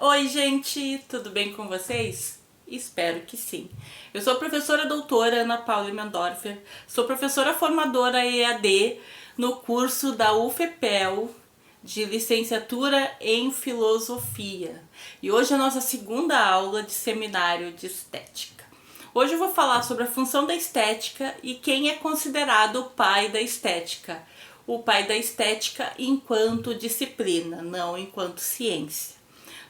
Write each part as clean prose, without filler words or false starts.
Oi, gente, tudo bem com vocês? Espero que sim. Eu sou a professora doutora Ana Paula Mendorfer, sou professora formadora EAD no curso da UFPEL de licenciatura em filosofia. E hoje é a nossa segunda aula de seminário de estética. Hoje eu vou falar sobre a função da estética e quem é considerado o pai da estética. O pai da estética enquanto disciplina, não enquanto ciência.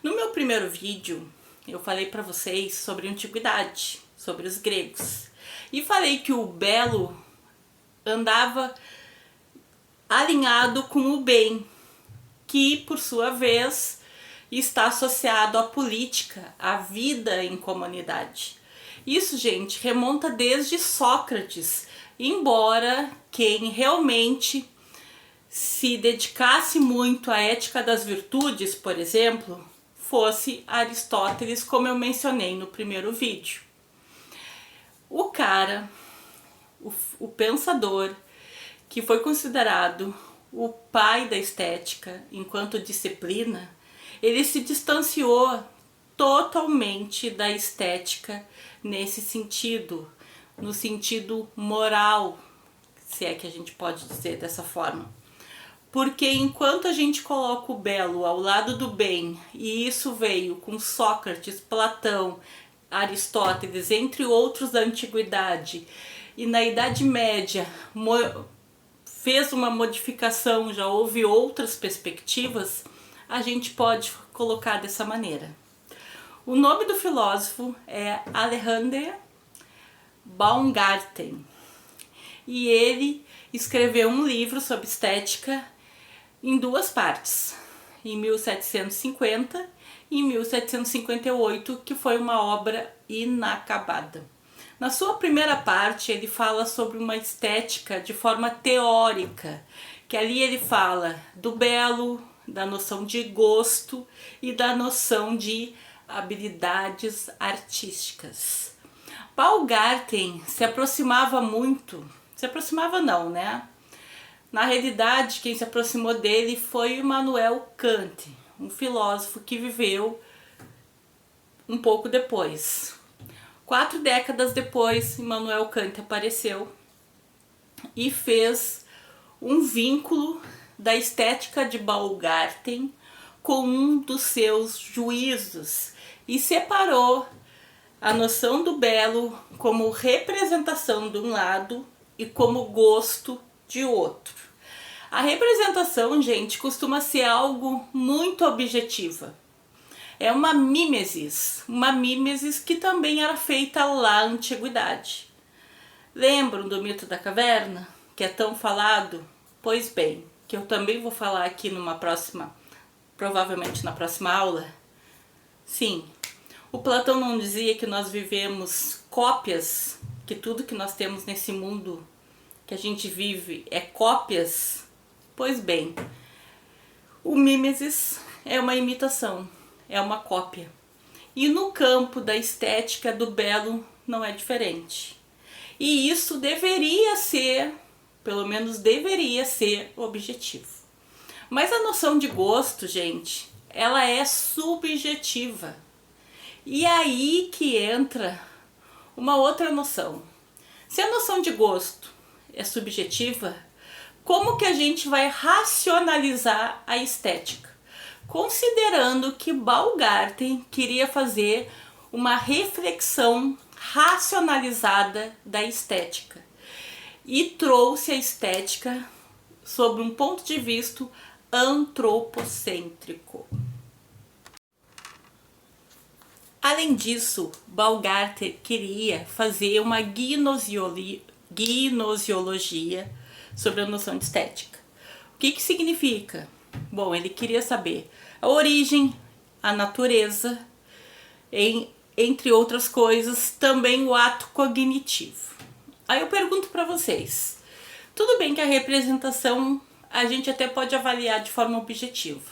No meu primeiro vídeo, eu falei para vocês sobre a antiguidade, sobre os gregos. E falei que o belo andava alinhado com o bem, que por sua vez está associado à política, à vida em comunidade. Isso, gente, remonta desde Sócrates, embora quem realmente se dedicasse muito à ética das virtudes, por exemplo, fosse Aristóteles, como eu mencionei no primeiro vídeo. O cara, o pensador, que foi considerado o pai da estética enquanto disciplina, ele se distanciou totalmente da estética nesse sentido, no sentido moral, se é que a gente pode dizer dessa forma. Porque enquanto a gente coloca o belo ao lado do bem, e isso veio com Sócrates, Platão, Aristóteles, entre outros da antiguidade, e na Idade Média fez uma modificação, já houve outras perspectivas, a gente pode colocar dessa maneira. O nome do filósofo é Alexander Baumgarten, e ele escreveu um livro sobre estética em duas partes, em 1750 e em 1758, que foi uma obra inacabada. Na sua primeira parte, ele fala sobre uma estética de forma teórica, que ali ele fala do belo, da noção de gosto e da noção de habilidades artísticas. Baumgarten se aproximava não, né? Na realidade, quem se aproximou dele foi Immanuel Kant, um filósofo que viveu um pouco depois. 4 décadas depois, Immanuel Kant apareceu e fez um vínculo da estética de Baumgarten com um dos seus juízos e separou a noção do belo como representação de um lado e como gosto de outro. A representação, gente, costuma ser algo muito objetiva. É uma mimesis que também era feita lá na antiguidade. Lembram do mito da caverna, que é tão falado? Pois bem, que eu também vou falar aqui provavelmente na próxima aula. Sim, o Platão não dizia que nós vivemos cópias, que tudo que nós temos nesse mundo que a gente vive é cópias? Pois bem, o mimesis é uma imitação, é uma cópia. E no campo da estética do belo não é diferente. E isso deveria ser, pelo menos deveria ser, objetivo. Mas a noção de gosto, gente, ela é subjetiva. E aí que entra uma outra noção. Se a noção de gosto é subjetiva, como que a gente vai racionalizar a estética? Considerando que Baumgarten queria fazer uma reflexão racionalizada da estética e trouxe a estética sob um ponto de vista antropocêntrico. Além disso, Baumgarten queria fazer uma gnoseologia sobre a noção de estética. O que significa? Bom, ele queria saber a origem, a natureza, entre outras coisas, também o ato cognitivo. Aí eu pergunto para vocês, tudo bem que a representação a gente até pode avaliar de forma objetiva,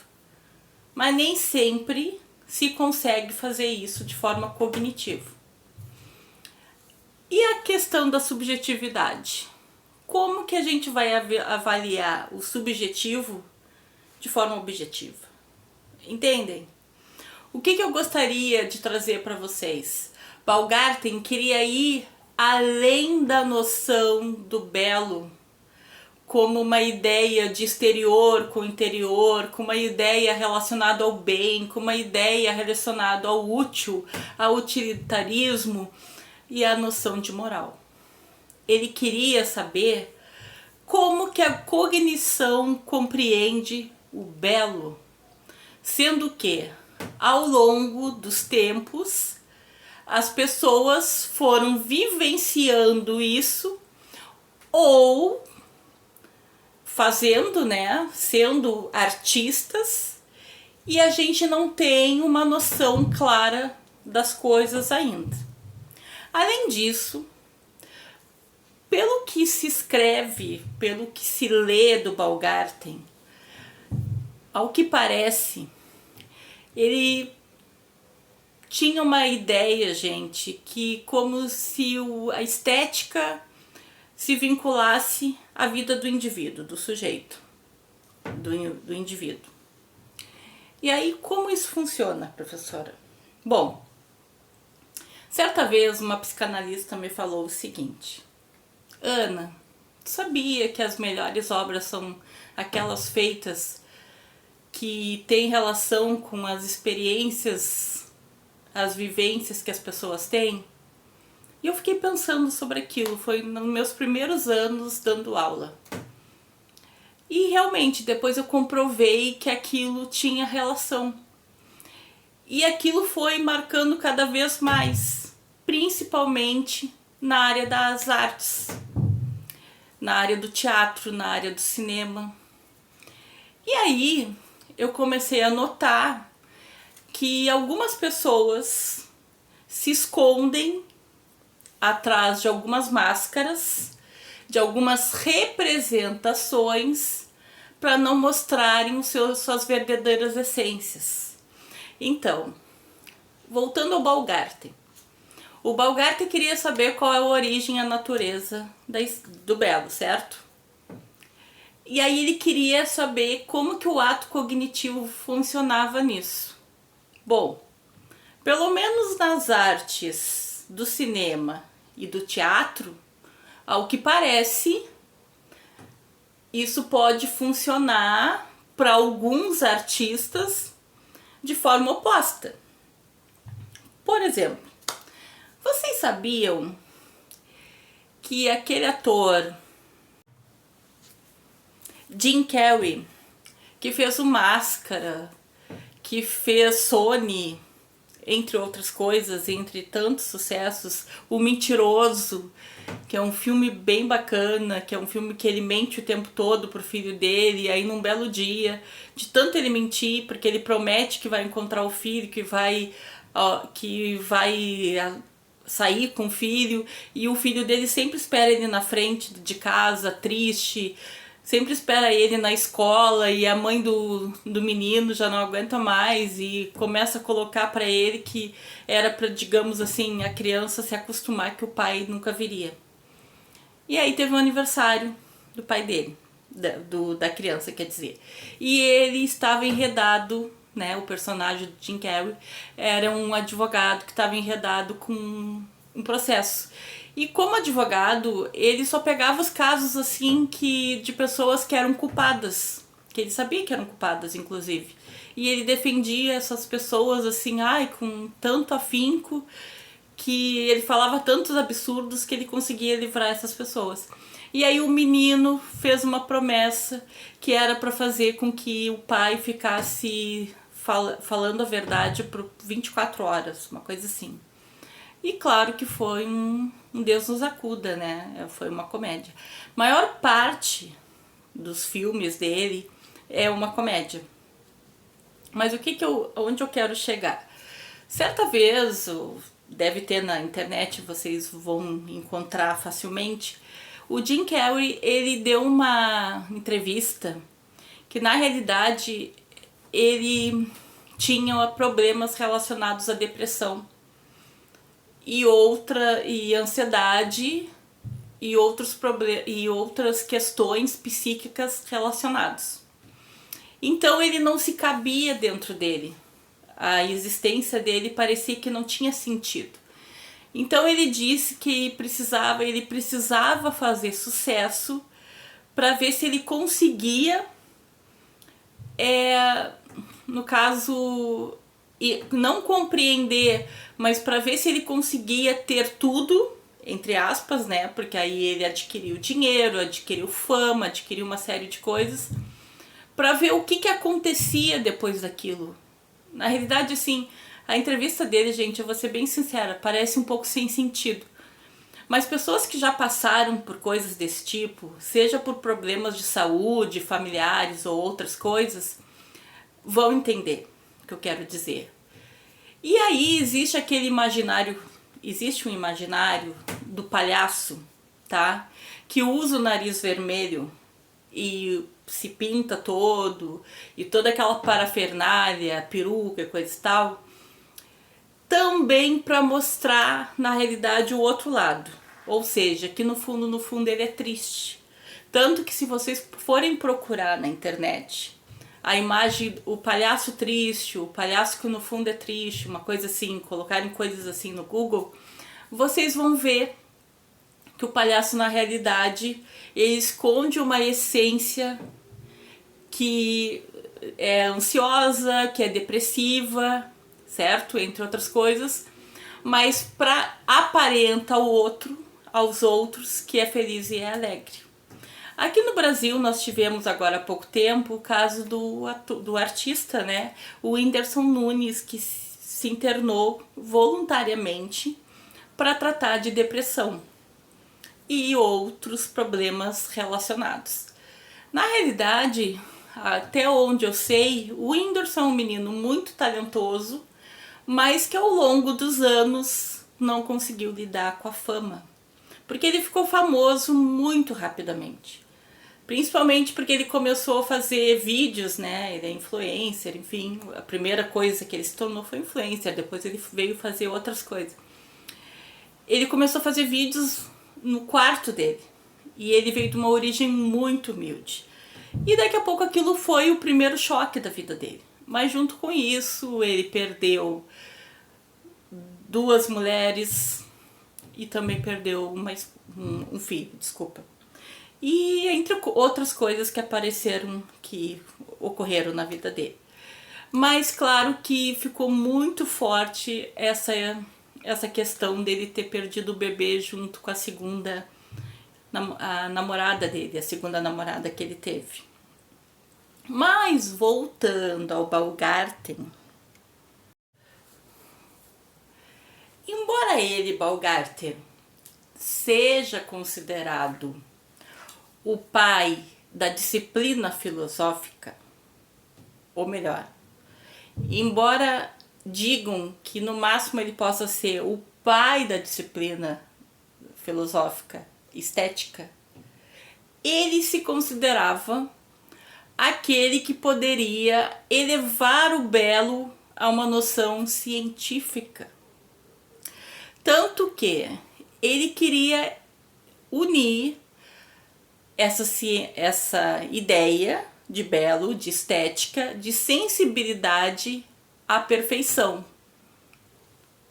mas nem sempre se consegue fazer isso de forma cognitiva. E a questão da subjetividade? Como que a gente vai avaliar o subjetivo de forma objetiva? Entendem? O que eu gostaria de trazer para vocês? Baumgarten queria ir além da noção do belo como uma ideia de exterior com interior, com uma ideia relacionada ao bem, com uma ideia relacionada ao útil, ao utilitarismo e à noção de moral. Ele queria saber como que a cognição compreende o belo, sendo que, ao longo dos tempos, as pessoas foram vivenciando isso ou fazendo, né, sendo artistas, e a gente não tem uma noção clara das coisas ainda. Além disso, pelo que se escreve, pelo que se lê do Baumgarten, ao que parece, ele tinha uma ideia, gente, que como se a estética se vinculasse à vida do indivíduo, do sujeito, do indivíduo. E aí, como isso funciona, professora? Bom, certa vez uma psicanalista me falou o seguinte: Ana, sabia que as melhores obras são aquelas feitas que têm relação com as experiências, as vivências que as pessoas têm? E eu fiquei pensando sobre aquilo, foi nos meus primeiros anos dando aula. E realmente, depois eu comprovei que aquilo tinha relação. E aquilo foi marcando cada vez mais, principalmente na área das artes, na área do teatro, na área do cinema. E aí eu comecei a notar que algumas pessoas se escondem atrás de algumas máscaras, de algumas representações, para não mostrarem suas verdadeiras essências. Então, voltando ao Baumgarten. O Baumgarten queria saber qual é a origem e a natureza do belo, certo? E aí ele queria saber como que o ato cognitivo funcionava nisso. Bom, pelo menos nas artes do cinema e do teatro, ao que parece, isso pode funcionar para alguns artistas de forma oposta. Por exemplo, vocês sabiam que aquele ator Jim Carrey, que fez o Máscara, que fez Sony, entre outras coisas, entre tantos sucessos, O Mentiroso, que é um filme bem bacana, que é um filme que ele mente o tempo todo pro filho dele, e aí num belo dia, de tanto ele mentir, porque ele promete que vai encontrar o filho, que vai sair com o filho, e o filho dele sempre espera ele na frente de casa, triste, sempre espera ele na escola, e a mãe do menino já não aguenta mais e começa a colocar para ele que era para, digamos assim, a criança se acostumar que o pai nunca viria. E aí teve um aniversário do pai dele, da criança, quer dizer. E ele estava enredado, né, o personagem do Jim Carrey era um advogado que estava enredado com um processo. E como advogado, ele só pegava os casos assim de pessoas que eram culpadas, que ele sabia que eram culpadas, inclusive. E ele defendia essas pessoas assim, com tanto afinco, que ele falava tantos absurdos que ele conseguia livrar essas pessoas. E aí o menino fez uma promessa que era para fazer com que o pai ficasse falando a verdade por 24 horas, uma coisa assim. E claro que foi um Deus nos acuda, né? Foi uma comédia. Maior parte dos filmes dele é uma comédia. Mas onde eu quero chegar? Certa vez, deve ter na internet, vocês vão encontrar facilmente, o Jim Carrey, ele deu uma entrevista que na realidade ele tinha problemas relacionados à depressão e ansiedade e outras questões psíquicas relacionadas. Então ele não se cabia dentro dele. a existência dele parecia que não tinha sentido. Então ele disse que ele precisava fazer sucesso para ver se ele conseguia, no caso, não compreender, mas para ver se ele conseguia ter tudo, entre aspas, né? Porque aí ele adquiriu dinheiro, adquiriu fama, adquiriu uma série de coisas, para ver o que acontecia depois daquilo. Na realidade, assim, a entrevista dele, gente, eu vou ser bem sincera, parece um pouco sem sentido. Mas pessoas que já passaram por coisas desse tipo, seja por problemas de saúde, familiares ou outras coisas, vão entender o que eu quero dizer. E aí existe um imaginário do palhaço, tá? Que usa o nariz vermelho e se pinta todo, e toda aquela parafernália, peruca, coisa e tal, também para mostrar na realidade o outro lado. Ou seja, que no fundo ele é triste. Tanto que se vocês forem procurar na internet a imagem, o palhaço triste, o palhaço que no fundo é triste, uma coisa assim, colocarem coisas assim no Google, vocês vão ver que o palhaço na realidade ele esconde uma essência que é ansiosa, que é depressiva, certo? Entre outras coisas, mas para aparenta aos outros que é feliz e é alegre. Aqui no Brasil nós tivemos agora há pouco tempo o caso do artista, né, o Whindersson Nunes, que se internou voluntariamente para tratar de depressão e outros problemas relacionados. Na realidade, até onde eu sei, o Whindersson é um menino muito talentoso, mas que ao longo dos anos não conseguiu lidar com a fama, porque ele ficou famoso muito rapidamente. Principalmente porque ele começou a fazer vídeos, né? Ele é influencer, enfim. A primeira coisa que ele se tornou foi influencer, depois ele veio fazer outras coisas. Ele começou a fazer vídeos no quarto dele, e ele veio de uma origem muito humilde. E daqui a pouco aquilo foi o primeiro choque da vida dele. Mas junto com isso, ele perdeu 2 mulheres e também perdeu um filho, desculpa. E entre outras coisas que ocorreram na vida dele. Mas claro que ficou muito forte essa questão dele ter perdido o bebê junto com a namorada dele, a segunda namorada que ele teve. Mas voltando ao Baumgarten, embora ele, Baumgarten, seja considerado o pai da disciplina filosófica, ou melhor, embora digam que no máximo ele possa ser o pai da disciplina filosófica estética, ele se considerava aquele que poderia elevar o belo a uma noção científica. Tanto que ele queria unir essa ideia de belo, de estética, de sensibilidade à perfeição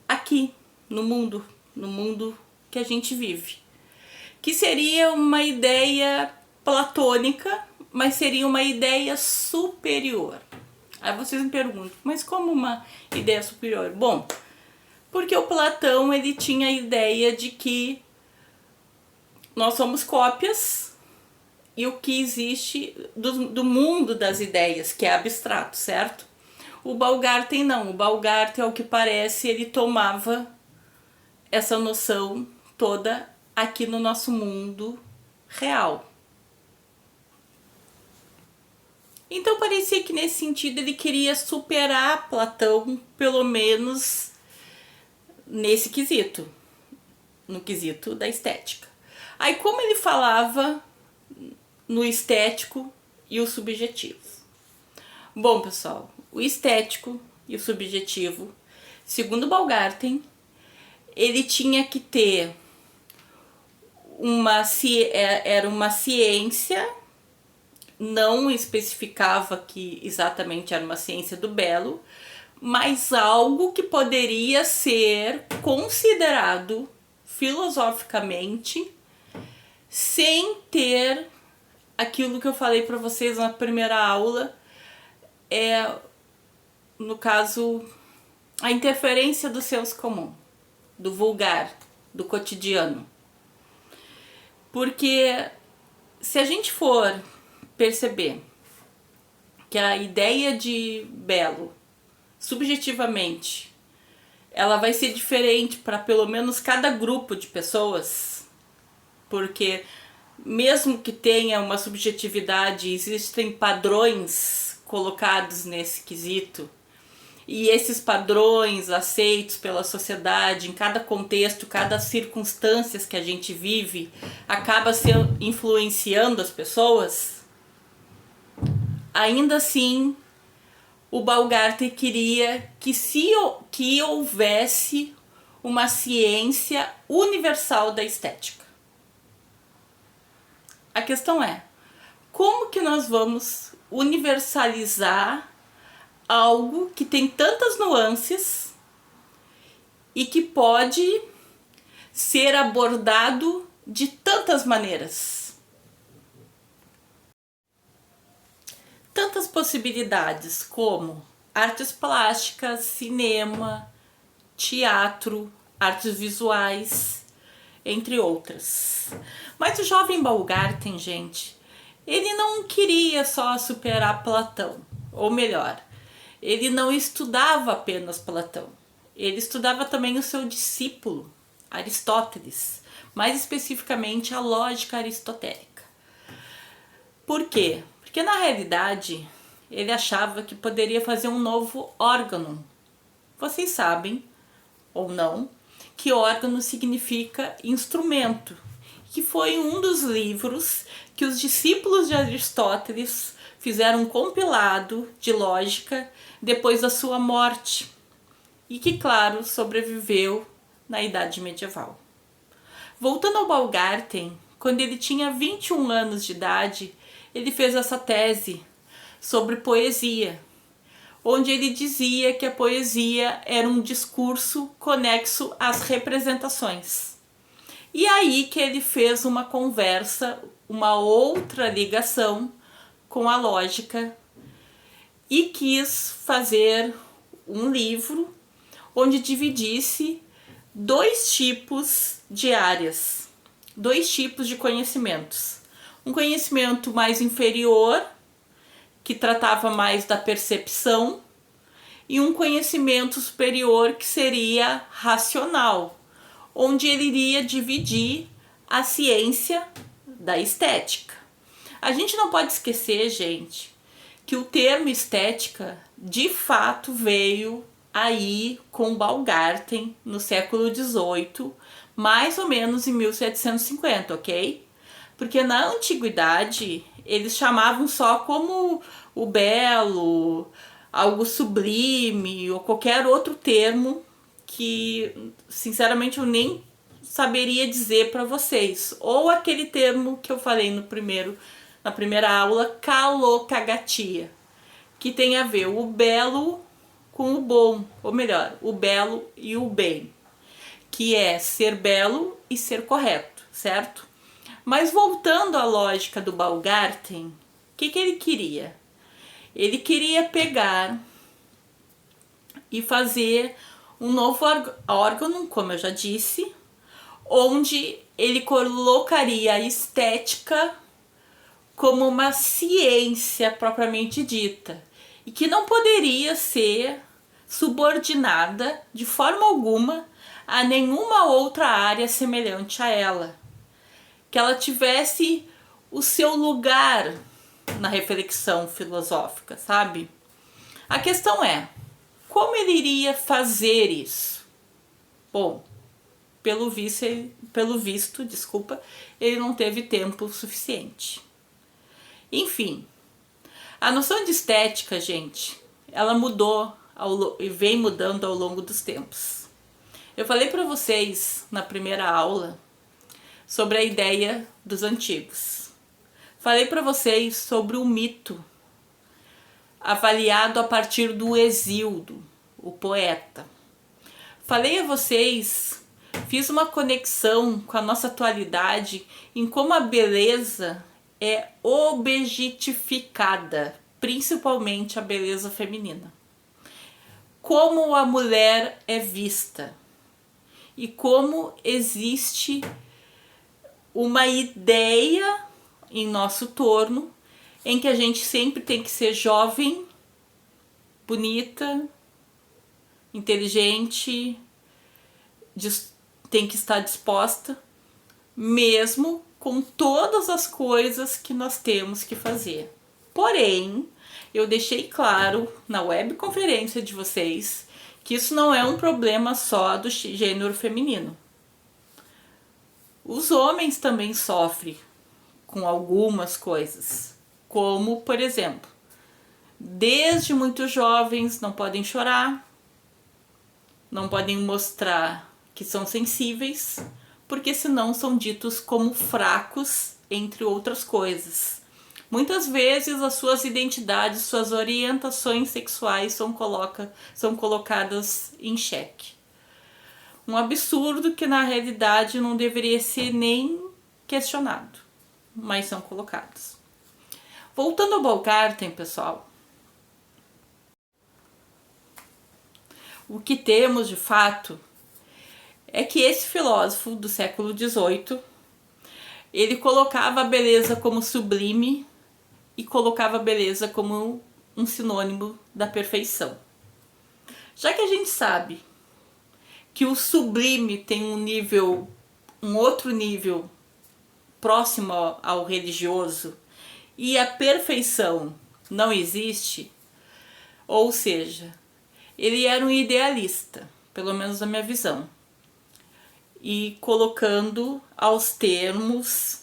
aqui no mundo que a gente vive, que seria uma ideia platônica, mas seria uma ideia superior. Aí vocês me perguntam, mas como uma ideia superior? Bom, porque o Platão ele tinha a ideia de que nós somos cópias e o que existe do mundo das ideias, que é abstrato, certo? O Baumgarten não. O Baumgarten, ao que parece, ele tomava essa noção toda aqui no nosso mundo real. Então parecia que nesse sentido ele queria superar Platão, pelo menos nesse quesito, no quesito da estética. Aí como ele falava no estético e o subjetivo? Bom, pessoal, o estético e o subjetivo, segundo Baumgarten, ele tinha que ter era uma ciência, não especificava que exatamente era uma ciência do belo, mas algo que poderia ser considerado filosoficamente sem ter aquilo que eu falei para vocês na primeira aula, no caso, a interferência do senso comum, do vulgar, do cotidiano. Porque se a gente for perceber que a ideia de belo, subjetivamente, ela vai ser diferente para pelo menos cada grupo de pessoas, porque mesmo que tenha uma subjetividade, existem padrões colocados nesse quesito, e esses padrões aceitos pela sociedade, em cada contexto, cada circunstância que a gente vive, acaba influenciando as pessoas. Ainda assim, o Baumgarten queria que houvesse uma ciência universal da estética. A questão é, como que nós vamos universalizar algo que tem tantas nuances e que pode ser abordado de tantas maneiras? Tantas possibilidades como artes plásticas, cinema, teatro, artes visuais, entre outras. Mas o jovem Baumgarten, gente, ele não queria só superar Platão, ou melhor, ele não estudava apenas Platão, ele estudava também o seu discípulo, Aristóteles, mais especificamente a lógica aristotélica. Por quê? Porque na realidade ele achava que poderia fazer um novo órgão. Vocês sabem, ou não, que órgão significa instrumento, que foi um dos livros que os discípulos de Aristóteles fizeram um compilado de lógica depois da sua morte e que, claro, sobreviveu na Idade Medieval. Voltando ao Baumgarten, quando ele tinha 21 anos de idade, ele fez essa tese sobre poesia, onde ele dizia que a poesia era um discurso conexo às representações. E aí que ele fez uma conversa, uma outra ligação com a lógica e quis fazer um livro onde dividisse dois tipos de áreas, dois tipos de conhecimentos. Um conhecimento mais inferior, que tratava mais da percepção, e um conhecimento superior que seria racional, onde ele iria dividir a ciência da estética. A gente não pode esquecer, gente, que o termo estética de fato veio aí com Baumgarten no século XVIII, mais ou menos em 1750, ok? Porque na antiguidade eles chamavam só como o belo, algo sublime ou qualquer outro termo que sinceramente eu nem saberia dizer para vocês. Ou aquele termo que eu falei na primeira aula, calocagatia, que tem a ver o belo com o bom, ou melhor, o belo e o bem, que é ser belo e ser correto, certo? Mas voltando à lógica do Baumgarten, o que ele queria? Ele queria pegar e fazer um novo órgão, como eu já disse, onde ele colocaria a estética como uma ciência propriamente dita e que não poderia ser subordinada de forma alguma a nenhuma outra área semelhante a ela. Que ela tivesse o seu lugar na reflexão filosófica, sabe? A questão é, como ele iria fazer isso? Bom, pelo visto, ele não teve tempo suficiente. Enfim, a noção de estética, gente, ela mudou e vem mudando ao longo dos tempos. Eu falei para vocês na primeira aula sobre a ideia dos antigos. Falei para vocês sobre o mito avaliado a partir do Hesíodo. o poeta. Falei a vocês, fiz uma conexão com a nossa atualidade em como a beleza é objetificada, principalmente a beleza feminina. Como a mulher é vista e como existe uma ideia em nosso torno em que a gente sempre tem que ser jovem, bonita, inteligente, tem que estar disposta, mesmo com todas as coisas que nós temos que fazer. Porém, eu deixei claro na webconferência de vocês que isso não é um problema só do gênero feminino. Os homens também sofrem com algumas coisas, como, por exemplo, desde muito jovens não podem chorar, não podem mostrar que são sensíveis, porque senão são ditos como fracos, entre outras coisas. Muitas vezes as suas identidades, suas orientações sexuais são colocadas em xeque. Um absurdo que na realidade não deveria ser nem questionado, mas são colocados. Voltando ao Baumgarten, pessoal, o que temos de fato é que esse filósofo do século XVIII, ele colocava a beleza como sublime e colocava a beleza como um sinônimo da perfeição. Já que a gente sabe que o sublime tem um outro nível próximo ao religioso e a perfeição não existe, ou seja, ele era um idealista, pelo menos na minha visão, e colocando aos termos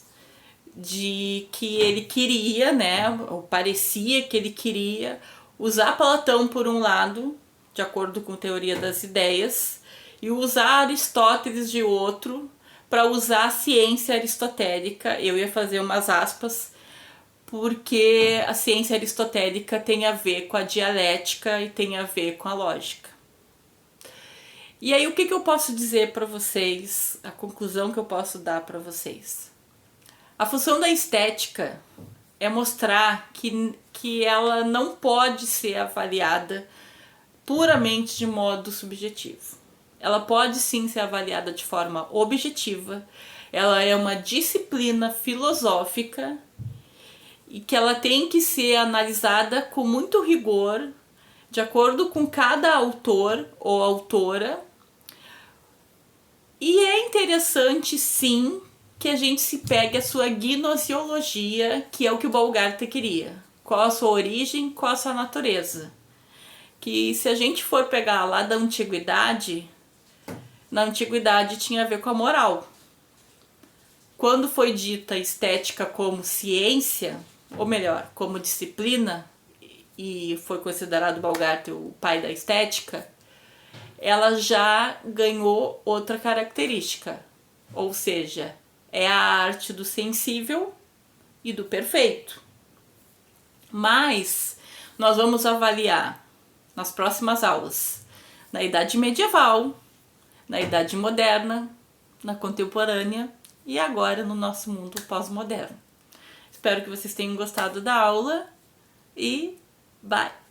de que ele queria, né, ou parecia que ele queria usar Platão por um lado, de acordo com a teoria das ideias, e usar Aristóteles de outro, para usar a ciência aristotélica. Eu ia fazer umas aspas, porque a ciência aristotélica tem a ver com a dialética e tem a ver com a lógica. E aí o que eu posso dizer para vocês, a conclusão que eu posso dar para vocês? A função da estética é mostrar que ela não pode ser avaliada puramente de modo subjetivo. Ela pode sim ser avaliada de forma objetiva, ela é uma disciplina filosófica e que ela tem que ser analisada com muito rigor, de acordo com cada autor ou autora. E é interessante sim que a gente se pegue a sua gnosiologia, que é o que o Baumgarten queria. Qual a sua origem, qual a sua natureza. Que se a gente for pegar lá da antiguidade, na antiguidade tinha a ver com a moral. Quando foi dita estética como ciência, ou melhor, como disciplina, e foi considerado Baumgarten o pai da estética, ela já ganhou outra característica, ou seja, é a arte do sensível e do perfeito. Mas nós vamos avaliar nas próximas aulas, na Idade Medieval, na Idade Moderna, na Contemporânea e agora no nosso mundo pós-moderno. Espero que vocês tenham gostado da aula e bye!